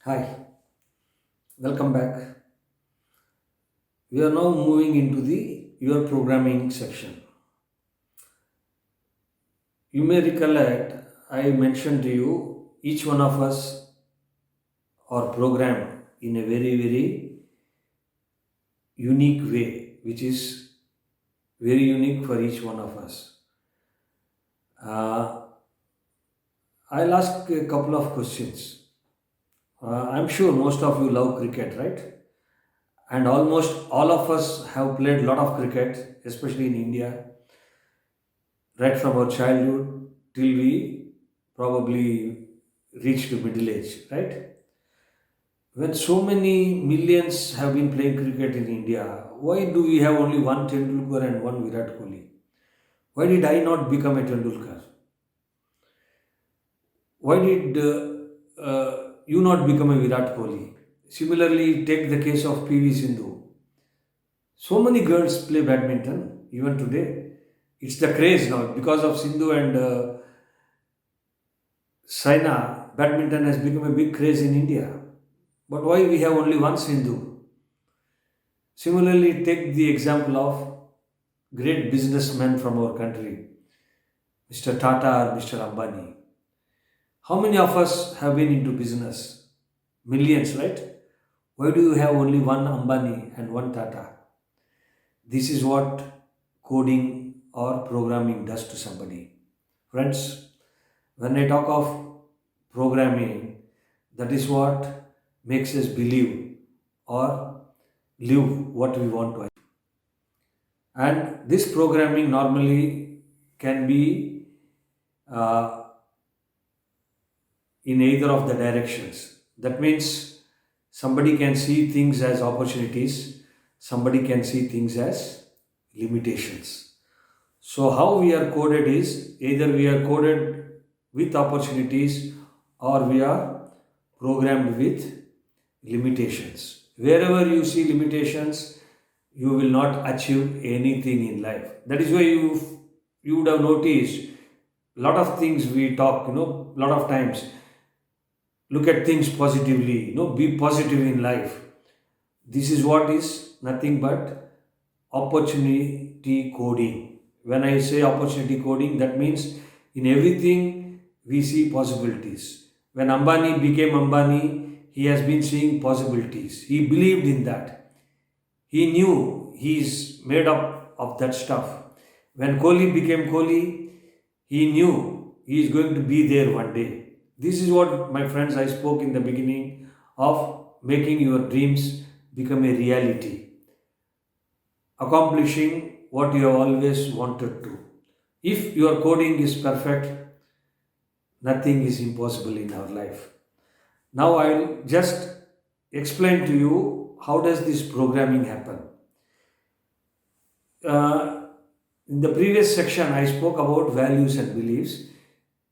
Hi, welcome back. We are now moving into the your programming section. You may recollect I mentioned to you each one of us are programmed in a very unique way, which is very unique for each one of us. Uh, I'll ask a couple of questions. I'm sure most of you love cricket, right? And almost all of us have played a lot of cricket, especially in India, right from our childhood till we probably reach to middle age, right? When so many millions have been playing cricket in India, why do we have only one Tendulkar and one Virat Kohli? Why did I not become a Tendulkar? Why did you not become a Virat Kohli? Similarly, take the case of PV Sindhu. So many girls play badminton even today. It's the craze now because of Sindhu and Saina. Badminton has become a big craze in India. But why we have only one Sindhu? Similarly, take the example of great businessmen from our country, Mr. Tata or Mr. Ambani. How many of us have been into business? Millions, right? Why do you have only one Ambani and one Tata? This is what coding or programming does to somebody. Friends, when I talk of programming, that is what makes us believe or live what we want to achieve. And this programming normally can be uh, in either of the directions. That means somebody can see things as opportunities, somebody can see things as limitations. So, how we are coded is either we are coded with opportunities or we are programmed with limitations. Wherever you see limitations, you will not achieve anything in life. That is why you would have noticed a lot of things we talk, a lot of times look at things positively, be positive in life. This is what is nothing but opportunity coding. When I say opportunity coding, that means in everything we see possibilities. When Ambani became Ambani, he has been seeing possibilities. He believed in that. He knew he is made up of that stuff. When Kohli became Kohli, he knew he is going to be there one day. This is what, my friends, I spoke in the beginning of making your dreams become a reality, accomplishing what you have always wanted to. If your coding is perfect, nothing is impossible in our life. Now I'll just explain to you how does this programming happen. Uh, in the previous section, I spoke about values and beliefs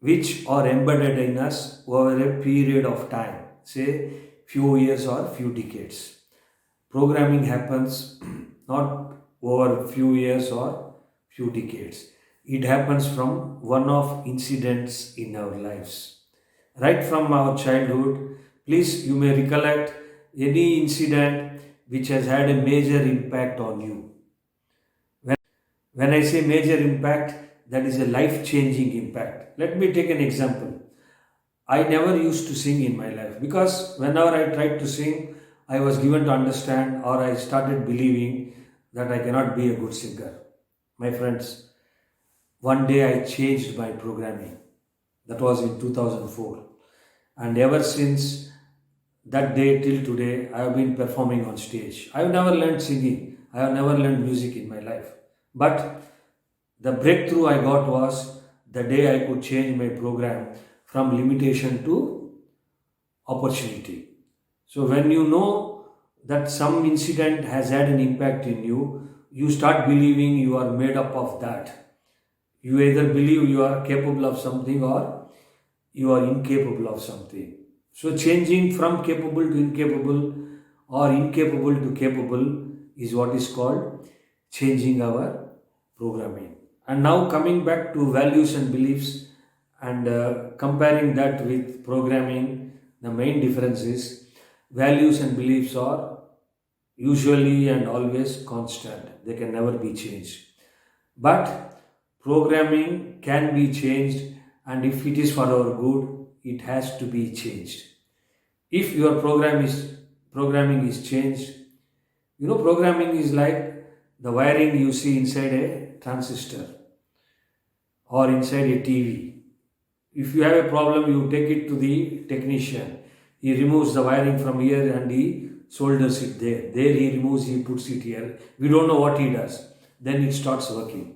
which are embedded in us over a period of time, say few years or few decades. Programming happens not over few years or few decades. It happens from one of incidents in our lives. Right from our childhood, please you may recollect any incident which has had a major impact on you. When I say major impact, that is a life changing impact. Let me take an example. I never used to sing in my life because whenever I tried to sing, I was given to understand or I started believing that I cannot be a good singer. My friends, one day I changed my programming. That was in 2004. And ever since that day till today, I have been performing on stage. I have never learned singing, I have never learned music in my life. But the breakthrough I got was the day I could change my program from limitation to opportunity. So, when you know that some incident has had an impact in you, you start believing you are made up of that. You either believe you are capable of something or you are incapable of something. So, changing from capable to incapable or incapable to capable is what is called changing our programming. And now, coming back to values and beliefs and comparing that with programming, The main difference is values and beliefs are usually and always constant, they can never be changed. But programming can be changed, and if it is for our good, it has to be changed. If your programming is changed, programming is like the wiring you see inside a transistor or inside a TV. If you have a problem, you take it to the technician. He removes the wiring from here and he solders it there. There he removes, he puts it here. We don't know what he does. Then it starts working.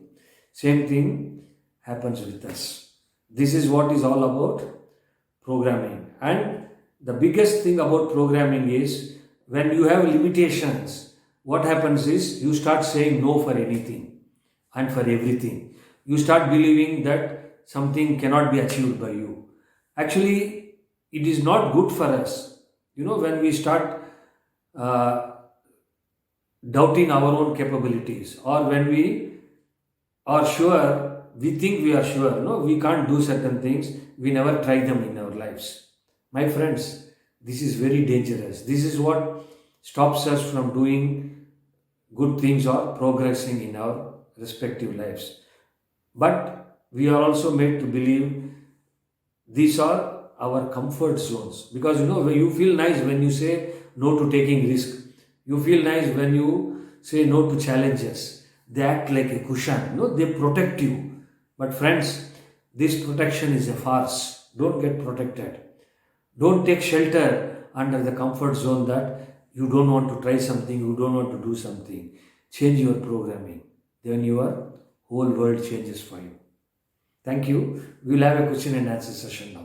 Same thing happens with us. This is what is all about programming. And the biggest thing about programming is when you have limitations, what happens is you start saying no for anything and for everything. You start believing that something cannot be achieved by you. Actually, it is not good for us. When we start uh, doubting our own capabilities, or when we are sure, we think we are sure, no, we can't do certain things, we never try them in our lives. My friends, this is very dangerous. This is what stops us from doing good things or progressing in our respective lives. But we are also made to believe these are our comfort zones, because you feel nice when you say no to taking risk. You feel nice when you say no to challenges. They act like a cushion. They protect you. But friends, this protection is a farce. Don't get protected. Don't take shelter under the comfort zone that you don't want to try something, you don't want to do something. Change your programming. Then your whole world changes for you. Thank you. We'll have a question and answer session now.